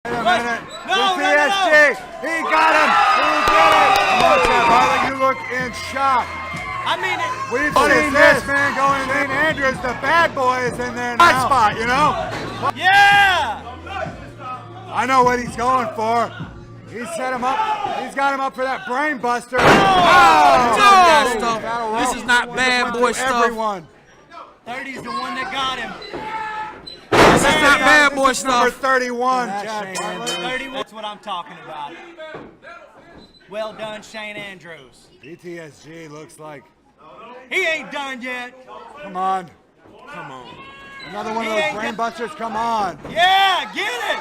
Wait a minute. No, PSG. He got him. He did it. Come on, Chad Bartlett, you look in shock. I mean it. We've seen this man going in. Shane Andrews, the bad boy, is in there now. Spot, you know? Yeah. I know what he's going for. He set him up. He's got him up for that brain buster. Oh, this is not bad boy stuff. Everyone. 30's the one that got him. This is not bad boy This is number stuff. 31, Chad Bartlett. 31. That's what I'm talking about. Well done, Shane Andrews. BTSG looks like. He ain't done yet. Come on. Come on. Another one of He those ain't brain done- busters. Come on. Yeah, get it.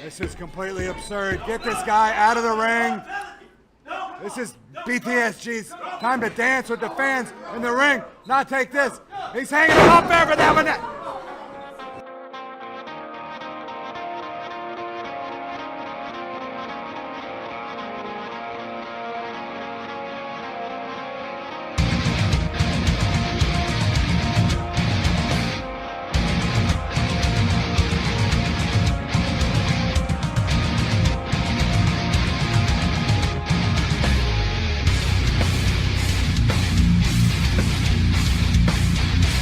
This is completely absurd. Get this guy out of the ring. This is BTSG's time to dance with the fans in the ring. Not take this. He's hanging him up there for that one.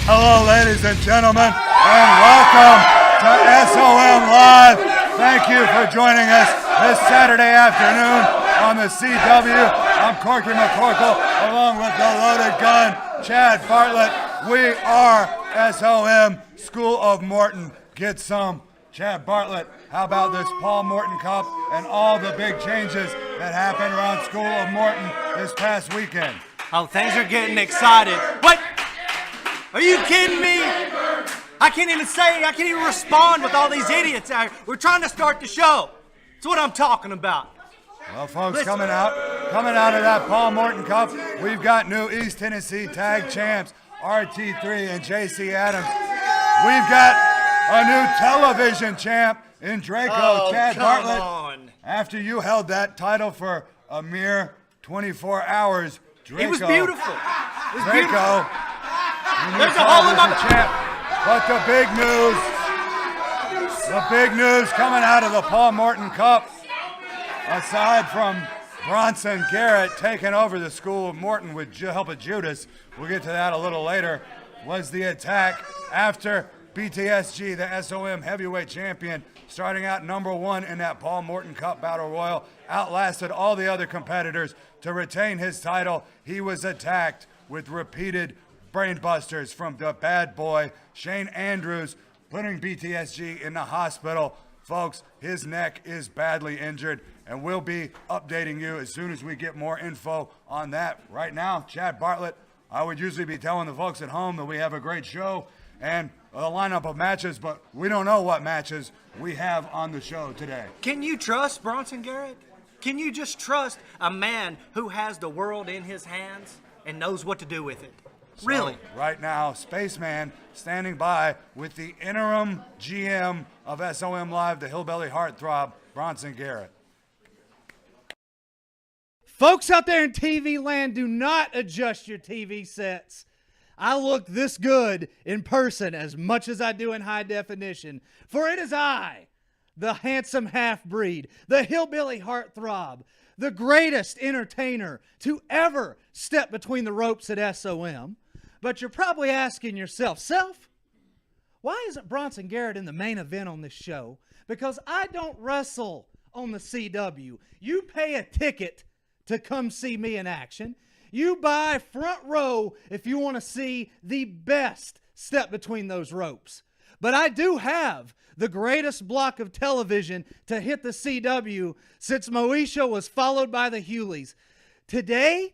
Hello, ladies and gentlemen, and welcome to SOM Live. Thank you for joining us this Saturday afternoon on the CW. I'm Corky McCorkle, along with the loaded gun, Chad Bartlett. We are SOM School of Morton. Get some. Chad Bartlett, how about this Paul Morton Cup and all the big changes that happened around School of Morton this past weekend? Oh, things are getting excited. What? Are you kidding me? I can't even respond with all these idiots out here. We're trying to start the show. That's what I'm talking about. Well, folks, Listen. coming out of that Paul Morton Cup, we've got new East Tennessee tag champs, RT3 and JC Adams. We've got a new television champ in Draco, Chad Bartlett. On. After you held that title for a mere 24 hours, Draco. It was beautiful. It was beautiful. Draco. There's a hole in my champ. But the big news coming out of the Paul Morton Cup, aside from Bronson Garrett taking over the School of Morton with help of Judas, we'll get to that a little later, was the attack after BTSG, the SOM heavyweight champion, starting out number one in that Paul Morton Cup Battle Royal, outlasted all the other competitors to retain his title. He was attacked with repeated brain busters from the bad boy, Shane Andrews, putting BTSG in the hospital. Folks, his neck is badly injured, and we'll be updating you as soon as we get more info on that. Right now, Chad Bartlett, I would usually be telling the folks at home that we have a great show and a lineup of matches, but we don't know what matches we have on the show today. Can you trust Bronson Garrett? Can you just trust a man who has the world in his hands and knows what to do with it? Really? So, right now, Spaceman standing by with the interim GM of SOM Live, the Hillbilly Heartthrob, Bronson Garrett. Folks out there in TV land, do not adjust your TV sets. I look this good in person as much as I do in high definition, for it is I, the handsome half-breed, the Hillbilly Heartthrob, the greatest entertainer to ever step between the ropes at SOM. But you're probably asking yourself, why isn't Bronson Garrett in the main event on this show? Because I don't wrestle on the CW. You pay a ticket to come see me in action. You buy front row if you want to see the best step between those ropes. But I do have the greatest block of television to hit the CW since Moesha was followed by the Hewleys. Today,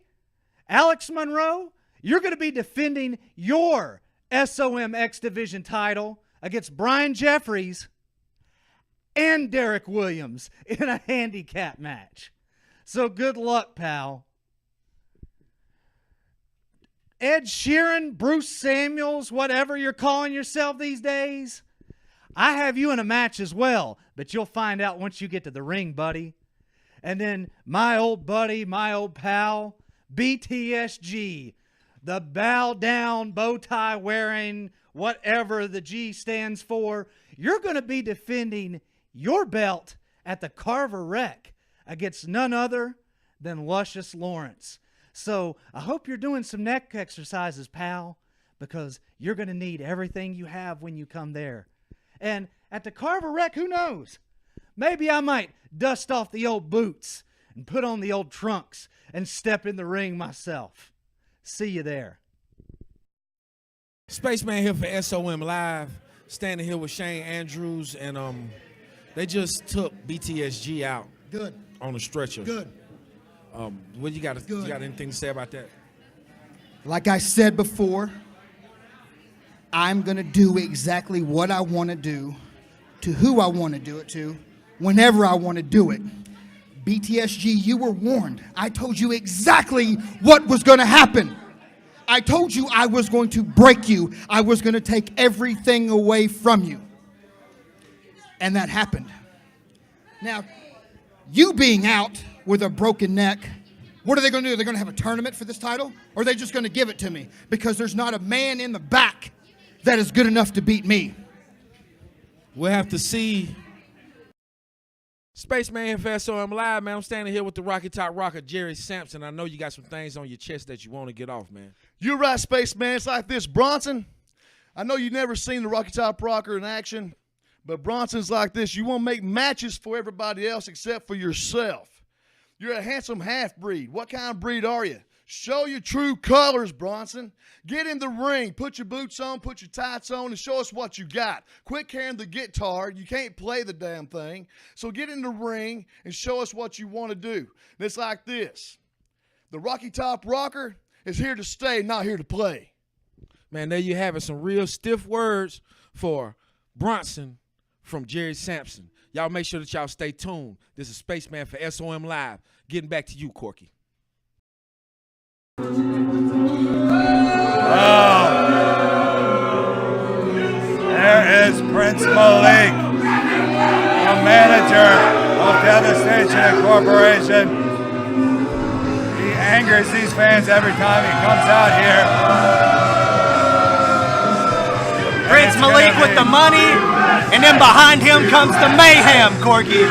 Alex Monroe, you're going to be defending your SOM X Division title against Brian Jeffries and Derek Williams in a handicap match. So good luck, pal. Ed Sheeran, Bruce Samuels, whatever you're calling yourself these days, I have you in a match as well, but you'll find out once you get to the ring, buddy. And then my old buddy, my old pal, BTSG, the bow down, bow tie wearing, whatever the G stands for. You're going to be defending your belt at the Carver Rec against none other than Luscious Lawrence. So I hope you're doing some neck exercises, pal, because you're going to need everything you have when you come there. And at the Carver Rec, who knows? Maybe I might dust off the old boots and put on the old trunks and step in the ring myself. See you there. Spaceman here for SOM Live. Standing here with Shane Andrews, and they just took BTSG out. Good. On the stretcher. Good. What you got anything to say about that? Like I said before, I'm going to do exactly what I want to do, to who I want to do it to, whenever I want to do it. BTSG, you were warned. I told you exactly what was going to happen. I told you I was going to break you. I was going to take everything away from you. And that happened. Now, you being out with a broken neck, what are they going to do? They're going to have a tournament for this title? Or are they just going to give it to me? Because there's not a man in the back that is good enough to beat me. We'll have to see. Spaceman here for SOM Live, man. I'm standing here with the Rocky Top Rocker, Jerry Sampson. I know you got some things on your chest that you want to get off, man. You're right, Spaceman. It's like this, Bronson. I know you've never seen the Rocky Top Rocker in action, but Bronson's like this. You want to make matches for everybody else except for yourself. You're a handsome half-breed. What kind of breed are you? Show your true colors, Bronson. Get in the ring. Put your boots on, put your tights on, and show us what you got. Quit carrying the guitar. You can't play the damn thing. So get in the ring and show us what you want to do. And it's like this. The Rocky Top Rocker is here to stay, not here to play. Man, there you have it. Some real stiff words for Bronson from Jerry Sampson. Y'all make sure that y'all stay tuned. This is Spaceman for SOM Live. Getting back to you, Corky. There is Prince Malik, a manager of Devastation Incorporation. He angers these fans every time he comes out here. Prince Malik with the money, and then behind him comes the mayhem, Corky.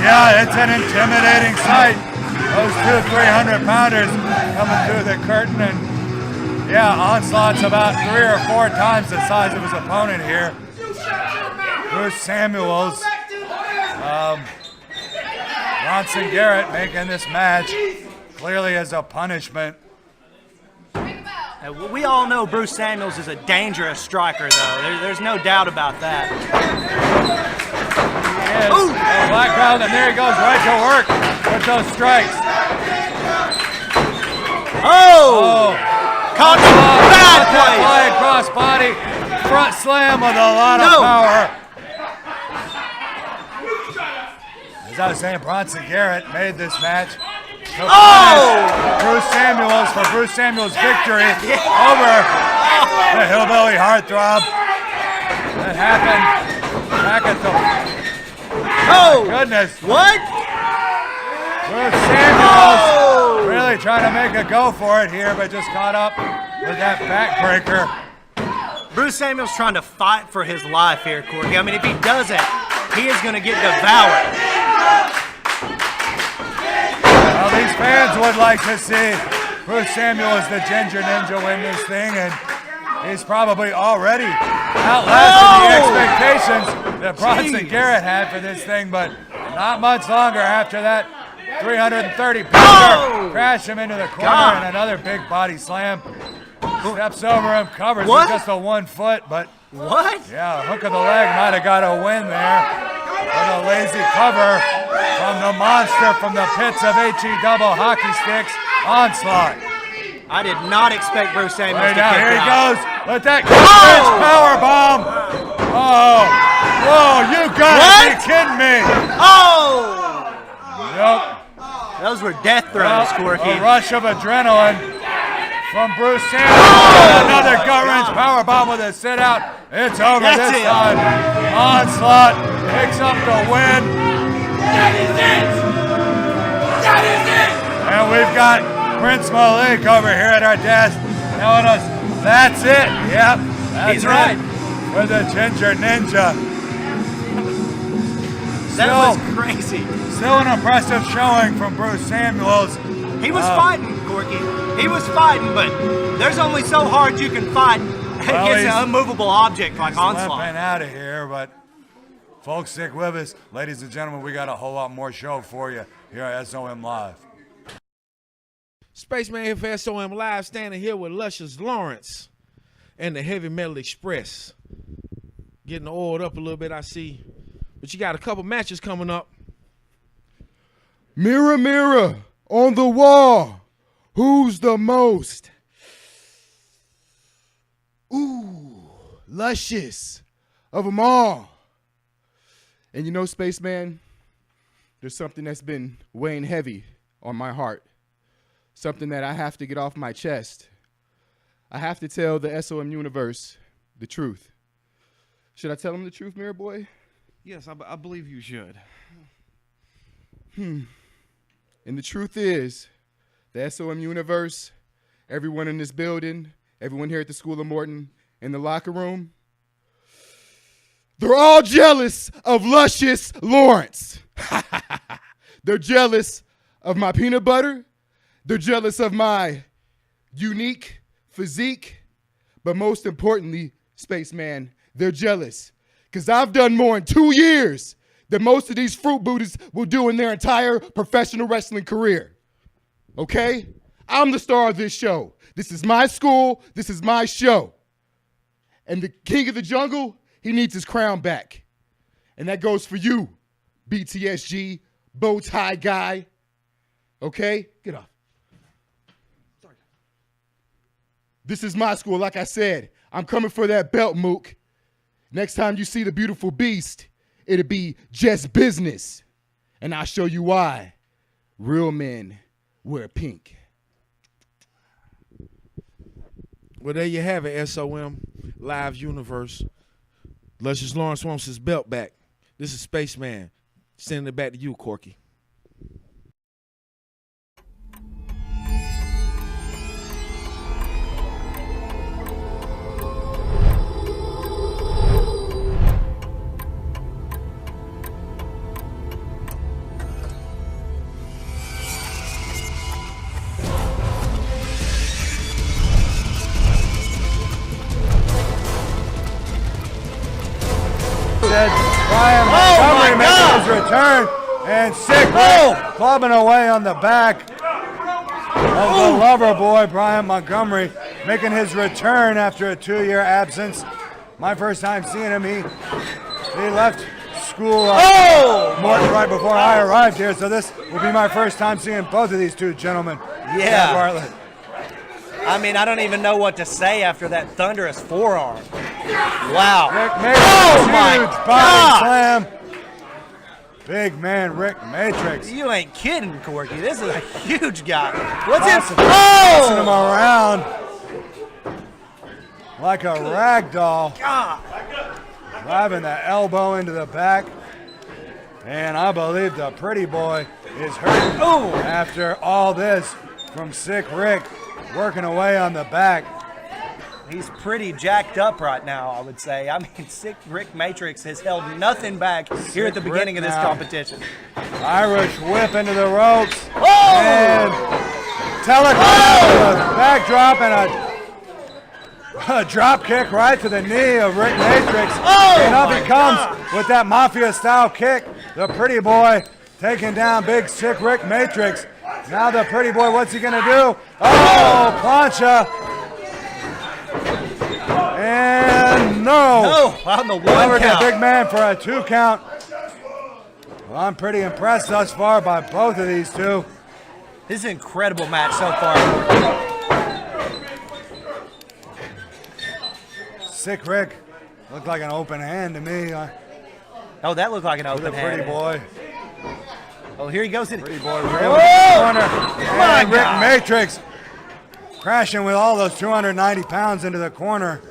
Yeah, it's an intimidating sight. Those 200-300-pounders coming through the curtain, and yeah, Onslaught's about 3 or 4 times the size of his opponent here. Bruce Samuels, Bronson Garrett making this match clearly as a punishment. We all know Bruce Samuels is a dangerous striker, though. There's no doubt about that. He is a black belt, and there he goes right to work with those strikes. Oh! Caught the bad play. Cross body, front slam with a lot of power. As I was saying, Bronson Garrett made this match. Bruce Samuels for Bruce Samuels' victory over the hillbilly heartthrob. That happened back at the. Oh goodness! What? Bruce Samuels really trying to make a go for it here, but just caught up with that backbreaker. Bruce Samuels trying to fight for his life here, Corky. I mean, if he doesn't, he is going to get devoured. Well, these fans would like to see Bruce Samuels, the Ginger Ninja, win this thing, and he's probably already outlasted the expectations that Bronson Garrett had for this thing, but not much longer after that 330-pounder crash him into the corner and another big body slam. Steps over him, covers with just a 1 foot, but yeah, hook of the leg might have got a win there. With a lazy cover from the monster from the pits of HE double hockey sticks, Onslaught. I did not expect Bruce Samuels to kick out. Here he goes with that power bomb. Oh, whoa, you gotta be kidding me. Oh! Yep. Those were death throws, Corky. A rush of adrenaline from Bruce Samuels. Another gut-wrench power bomb with a sit-out. It's over this time. Onslaught picks up the win. That is it! That is it! And we've got Prince Malik over here at our desk. telling us that's it. Yep, that's He's right. For the Ginger Ninja. That was crazy. Still an impressive showing from Bruce Samuels. He was fighting, Corky. He was fighting, but there's only so hard you can fight against an unmovable object like Onslaught. Limping out of here, but folks, stick with us. Ladies and gentlemen, we got a whole lot more show for you here at SOM Live. Spaceman here for SOM Live, standing here with Luscious Lawrence and the Heavy Metal Express. Getting oiled up a little bit, I see. But you got a couple matches coming up. Mirror, mirror on the wall, who's the most? Ooh, luscious of them all. And you know, Spaceman, there's something that's been weighing heavy on my heart. Something that I have to get off my chest. I have to tell the SOM universe the truth. Should I tell them the truth, Mirror Boy? Yes, I believe you should. And the truth is, the SOM universe, everyone in this building, everyone here at the School of Morton, in the locker room, they're all jealous of Luscious Lawrence. They're jealous of my peanut butter. They're jealous of my unique physique. But most importantly, Spaceman, they're jealous because I've done more in 2 years than most of these fruit booties will do in their entire professional wrestling career. Okay? I'm the star of this show. This is my school. This is my show. And the king of the jungle, he needs his crown back. And that goes for you, BTSG, bow tie guy. Okay? Get off. Sorry. This is my school, like I said. I'm coming for that belt, Mook. Next time you see the beautiful beast, it'll be just business. And I'll show you why. Real men wear pink. Well, there you have it, SOM Live Universe. Luscious Lawrence wants his belt back. This is Spaceman. Sending it back to you, Corky. Brian Montgomery making his return, and Sick Rick clubbing away on the back of the lover boy, Brian Montgomery, making his return after a 2-year absence. My first time seeing him, he left School of Morton right before I arrived here, so this will be my first time seeing both of these two gentlemen. Yeah. Bartlett. I mean, I don't even know what to say after that thunderous forearm. Wow. Rick Matrix, huge body slam. Big man, Rick Matrix. You ain't kidding, Corky. This is a huge guy. What's it? Tossing him around like a rag doll. God. Driving the elbow into the back. And I believe the pretty boy is hurt after all this from Sick Rick working away on the back. He's pretty jacked up right now, I would say. I mean, Sick Rick Matrix has held nothing back here at the beginning of this competition. Irish whip into the ropes. And telegraph, backdrop, and a drop kick right to the knee of Rick Matrix. And up he comes with that Mafia-style kick. The pretty boy taking down big Sick Rick Matrix. Now the pretty boy, what's he going to do? Oh, plancha. And no. On the one Covered count. the big man for a 2 count. Well, I'm pretty impressed thus far by both of these two. This is an incredible match so far. Sick Rick looked like an open hand to me. Oh, that looked like an open The hand. pretty boy. Oh, here he goes. Pretty boy really in the corner. And Rick Matrix crashing with all those 290 pounds into the corner.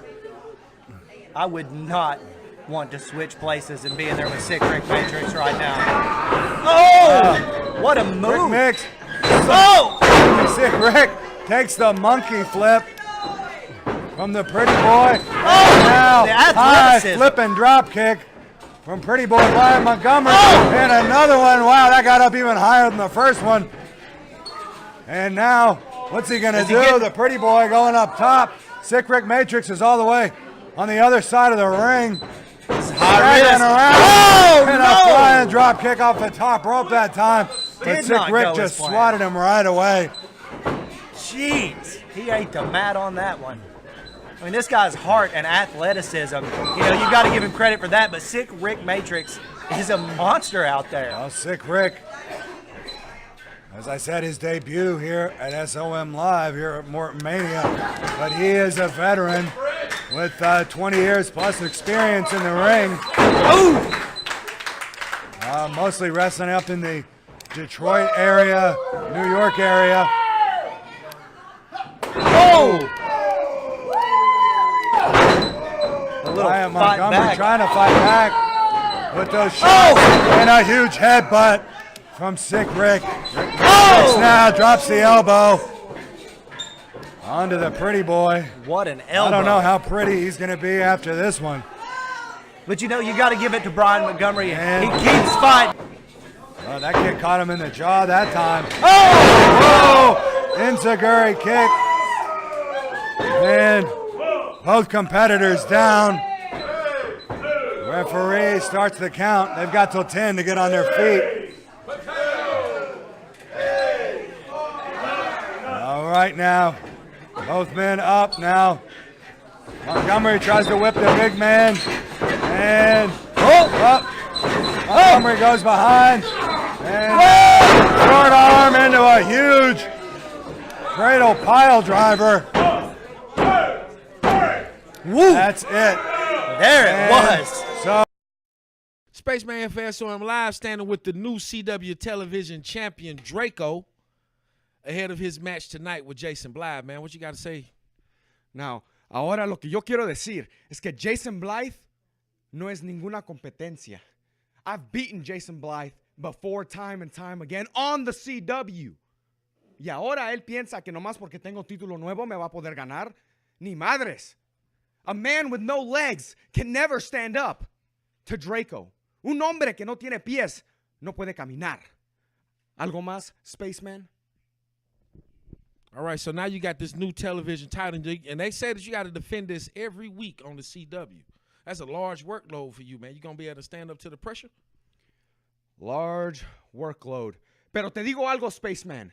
I would not want to switch places and be in there with Sick Rick Matrix right now. Oh! What a move. Rick Mix. Oh! Sick Rick takes the monkey flip. from the Pretty Boy. Oh, Now, the high athleticism. flipping drop kick from Pretty Boy Brian Montgomery. And another one. Wow, that got up even higher than the first one. And now, what's he going to do? The Pretty Boy going up top. Sick Rick Matrix is all the way on the other side of the ring. High risk. Around. And a flying drop kick off the top rope that time. But Did Sick not Rick go just as planned. swatted him right away. Jeez, he ate the mat on that one. I mean, this guy's heart and athleticism, you got to give him credit for that, but Sick Rick Matrix is a monster out there. Well, Sick Rick, as I said, his debut here at SOM Live here at Morton Mania, but he is a veteran with 20 years plus experience in the ring. Mostly wrestling up in the Detroit area, New York area. Brian Montgomery trying to fight back with those shots and a huge headbutt from Sick Rick. Rick now drops the elbow onto the Pretty Boy. What an elbow. I don't know how pretty he's going to be after this one. But you got to give it to Brian Montgomery. He keeps fighting. Well, that kick caught him in the jaw that time. Oh! Enziguri kick. And both competitors down. Referee starts the count. They've got till 10 to get on their feet. All right now, both men up now. Montgomery tries to whip the big man. And up. Montgomery goes behind. And short arm into a huge cradle pile driver. Woo. That's it. There it was. So Spaceman for SOM Live standing with the new CW television champion Draco ahead of his match tonight with Jason Blythe, man. What you got to say? Now, ahora lo que yo quiero decir es que Jason Blythe no es ninguna competencia. I've beaten Jason Blythe before time and time again on the CW. Y ahora él piensa que nomás porque tengo título nuevo me va a poder ganar. Ni madres. A man with no legs can never stand up to Draco. Un hombre que no tiene pies no puede caminar. ¿Algo más, Spaceman? All right, so now you got this new television title, and they say that you got to defend this every week on the CW. That's a large workload for you, man. You going to be able to stand up to the pressure? Large workload. Pero te digo algo, Spaceman.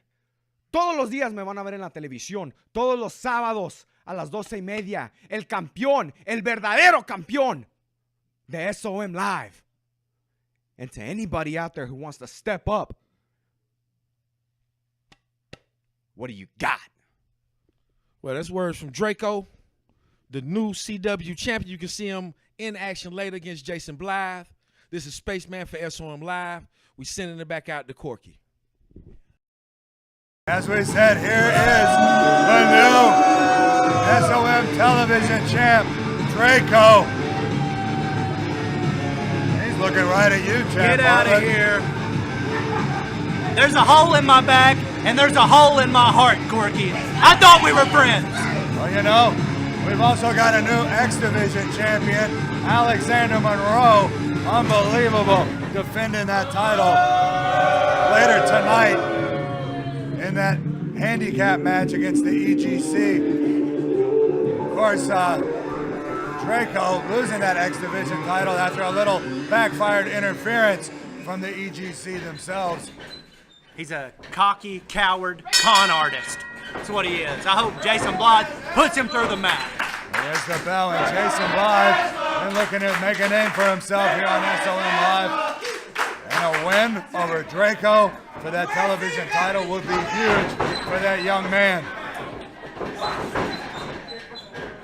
Todos los días me van a ver en la televisión. Todos los sábados a las 12:30. El campeón, el verdadero campeón de SOM Live. And to anybody out there who wants to step up, what do you got? Well, that's words from Draco, the new CW champion. You can see him in action later against Jason Blythe. This is Spaceman for SOM Live. We sending it back out to Corky. as we said, here is the new SOM television champ, Draco. He's looking right at you, champ. Get out of here. There's a hole in my back, and there's a hole in my heart, Corky. I thought we were friends. Well, you know, we've also got a new X Division champion, Alexander Monroe. Unbelievable, defending that title later tonight in that handicap match against the EGC. Of course, Draco losing that X Division title after a little backfired interference from the EGC themselves. He's a cocky, coward, con artist. That's what he is. I hope Jason Blythe puts him through the mat. There's the bell, and Jason Blythe been looking to make a name for himself here on SOM Live. And a win over Draco for that television title would be huge for that young man.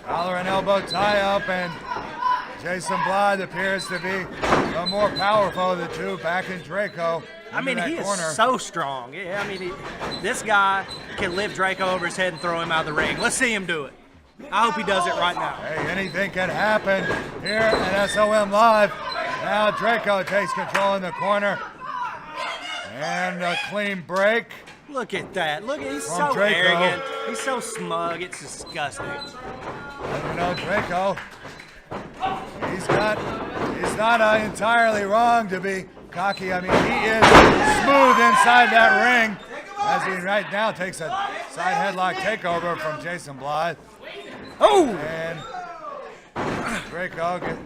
Collar and elbow tie up, and Jason Blythe appears to be the more powerful of the two, backing Draco. I mean, he corner. is so strong. Yeah, I mean, this guy can lift Draco over his head and throw him out of the ring. Let's see him do it. I hope he does it right now. Hey, anything can happen here at SOM Live. Now Draco takes control in the corner. And a clean break. Look at that. Look, he's From so Draco. arrogant. He's so smug. It's disgusting. And you know, Draco, he's not entirely wrong to be cocky. I mean, he is smooth inside that ring as he right now takes a side headlock takeover from Jason Blythe. Oh! And Draco gets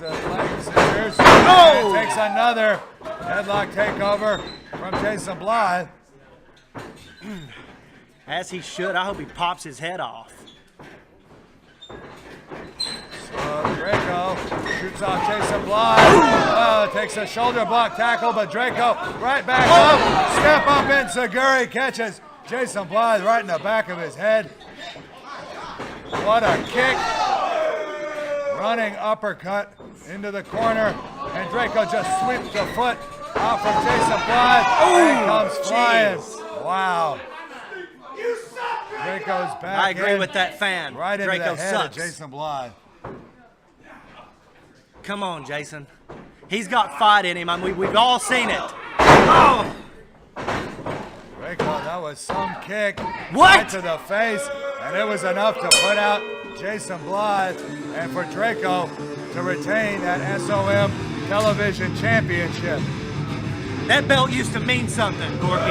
the leg scissors. Oh! And takes another headlock takeover from Jason Blythe. As he should. I hope he pops his head off. Draco shoots off Jason Blythe. Takes a shoulder block tackle, but Draco right back up. Step up in Seguri, catches Jason Blythe right in the back of his head. What a kick. Running uppercut into the corner, and Draco just sweeps the foot out from Jason Blythe. And he comes flying. Wow. Draco's back. I agree with that fan. Right into Draco the head sucks. of Jason Blythe. Come on, Jason. He's got fight in him. I mean, we've all seen it. Oh! Draco, that was some kick. What? Right to the face, and it was enough to put out Jason Blythe and for Draco to retain that SOM Television Championship. That belt used to mean something, Corky.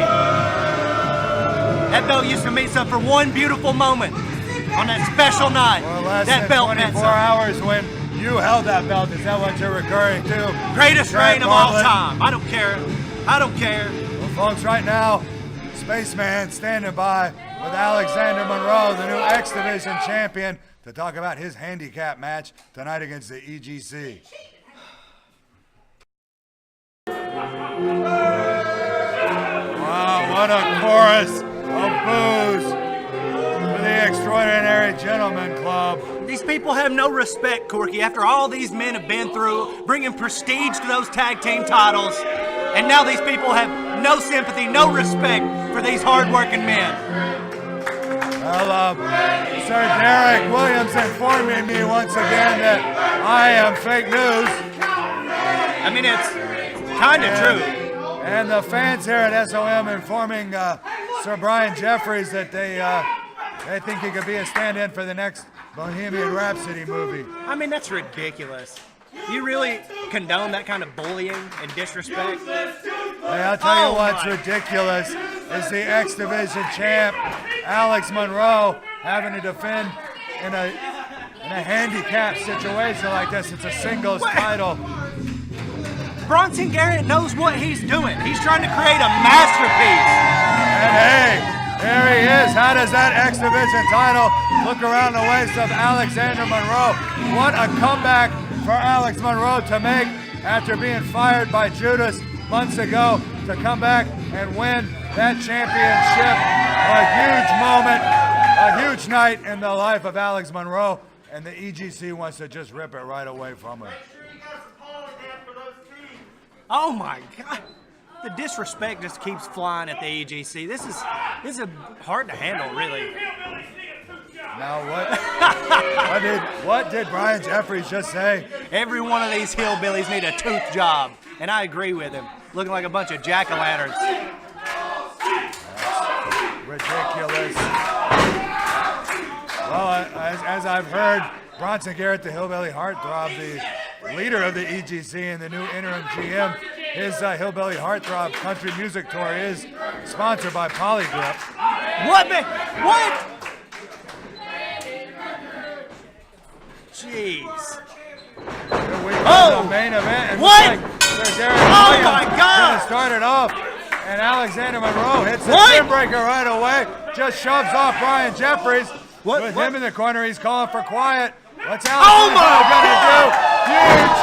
That belt used to mean something for one beautiful moment on that special night. For less that than belt 24 meant something. hours when you held that belt. Is that what you're referring to? Greatest Jack reign of all Bartlett? time. I don't care. I don't care. Well, folks, right now, Spaceman standing by with Alexander Monroe, the new X Division champion, to talk about his handicap match tonight against the EGC. Wow, what a chorus of boos for the Extraordinary Gentlemen Club. These people have no respect, Corky, after all these men have been through, bringing prestige to those tag team titles, and now these people have no sympathy, no respect for these hard-working men. Well, Sir Derek Williams informing me once again that I am fake news. I mean, it's kind of true. And the fans here at SOM informing Sir Brian Jeffries that they think he could be a stand-in for the next Bohemian Rhapsody movie. I mean, that's ridiculous. You really condone that kind of bullying and disrespect? Hey, I'll tell you what's ridiculous is the X Division champ, Alex Monroe, having to defend in a handicap situation like this. It's a singles title. Bronson Garrett knows what he's doing. He's trying to create a masterpiece. And hey, there he is. How does that X Division title look around the waist of Alexander Monroe? What a comeback for Alex Monroe to make after being fired by Judas months ago, to come back and win that championship. A huge moment, a huge night in the life of Alex Monroe, and the EGC wants to just rip it right away from him. Oh my God. The disrespect just keeps flying at the EGC. This is hard to handle, really. Now what did Brian Jeffries just say? Every one of these hillbillies need a tooth job, and I agree with him. Looking like a bunch of jack-o'-lanterns. Ridiculous. Well, as I've heard, Bronson Garrett, the Hillbilly Heartthrob, the leader of the EGC and the new interim GM, his Hillbilly Heartthrob Country Music Tour is sponsored by Polygrip. What? What? Jeez. Here we go, the main event. And What? Like Sir Derek Oh Williams my God! gonna start it off, and Alexander Monroe hits the What? chin breaker right away. Just shoves off Brian Jeffries. What? With What? him in the corner, he's calling for quiet. What's Oh Alexander my gonna do? Huge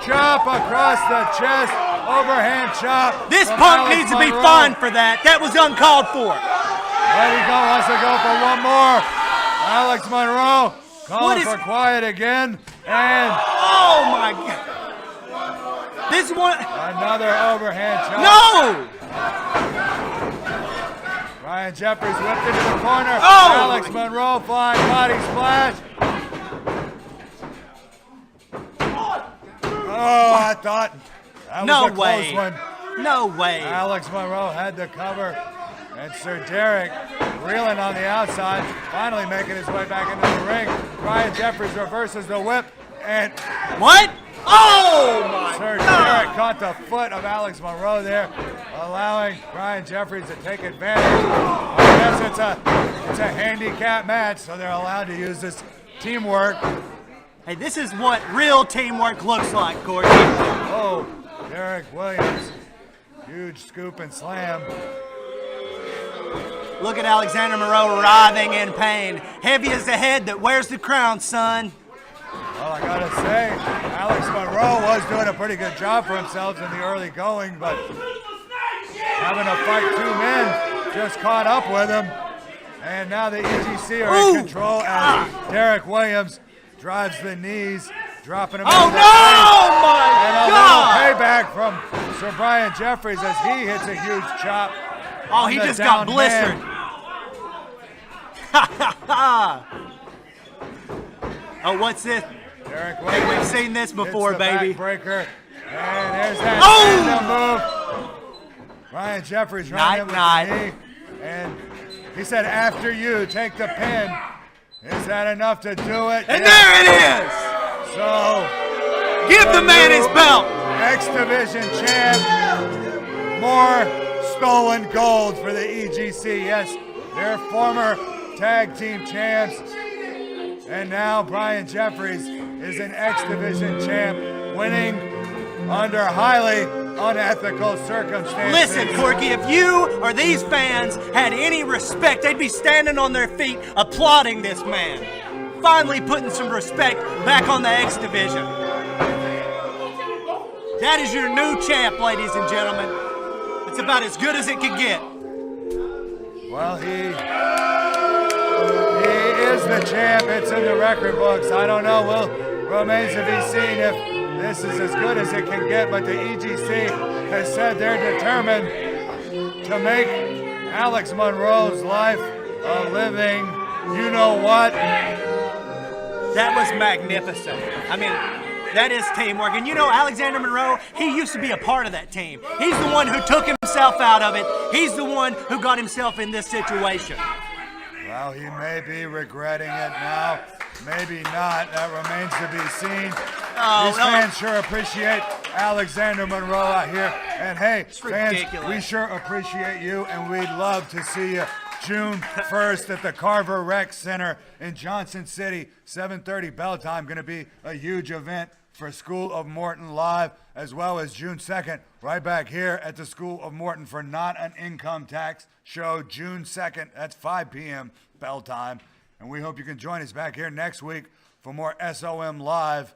chop across the chest, overhand chop. This from punk Alex needs to be Monroe. fined for that. That was uncalled for. There he wants to go for one more. Alex Monroe calling for quiet again, and Oh my God. This one. another overhand chop. No! Brian Jeffries whipped into the corner. Oh! Alex Monroe flying body splash. Oh, I thought that No was a way. close one. No way. Alex Monroe had the cover, and Sir Derek reeling on the outside, finally making his way back into the ring. Brian Jeffries reverses the whip, and What? Oh my Sir God! Derek caught the foot of Alex Monroe there, allowing Brian Jeffries to take advantage. I guess it's a handicap match, so they're allowed to use this teamwork. Hey, this is what real teamwork looks like, Corky. Oh, Derek Williams, huge scoop and slam. Look at Alexander Moreau writhing in pain. Heavy as the head that wears the crown, son. Well, I gotta say, Alex Monroe was doing a pretty good job for himself in the early going, but having to fight two men just caught up with him. And now the EGC are in control as Derek Williams drives the knees, dropping him into the face. My And a God! little payback from Sir Brian Jeffries as he hits a huge chop. Oh, on he the just got downed blistered. man. Oh, what's this? Derek Hey, Williams we've seen this before, hits the baby. backbreaker. And there's that Oh! tandem move. Brian Jeffries running in with Night, the knee. And he said, after you, take the pin. Is that enough to do it? And Yeah. there it is! So, Give the man his belt! X Division champ. More stolen gold for the EGC. Yes, their former tag team champs. And now Brian Jeffries is an X Division champ, winning under highly unethical circumstances. Listen, Corky, if you or these fans had any respect, they'd be standing on their feet applauding this man. Finally putting some respect back on the X Division. That is your new champ, ladies and gentlemen. It's about as good as it could get. Well, he is the champ. It's in the record books. I don't know. Remains to be seen if this is as good as it can get, but the EGC has said they're determined to make Alex Monroe's life a living, you know what? That was magnificent. I mean, that is teamwork. And you know, Alexander Monroe, he used to be a part of that team. He's the one who took himself out of it. He's the one who got himself in this situation. Well, he may be regretting it now. Maybe not. That remains to be seen. These fans sure appreciate Alexander Monroe out here. And hey, fans, ridiculous. we sure appreciate you, and we'd love to see you June 1st at the Carver Rec Center in Johnson City, 7:30 bell time. Going to be a huge event for School of Morton Live, as well as June 2nd, right back here at the School of Morton for Not an Income Tax Show, June 2nd. That's 5 p.m. bell time. And we hope you can join us back here next week for more SOM Live.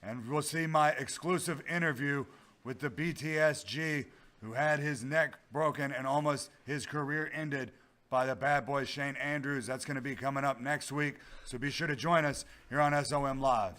And we'll see my exclusive interview with the BTSG, who had his neck broken and almost his career ended by the bad boy Shane Andrews. That's going to be coming up next week. So be sure to join us here on SOM Live.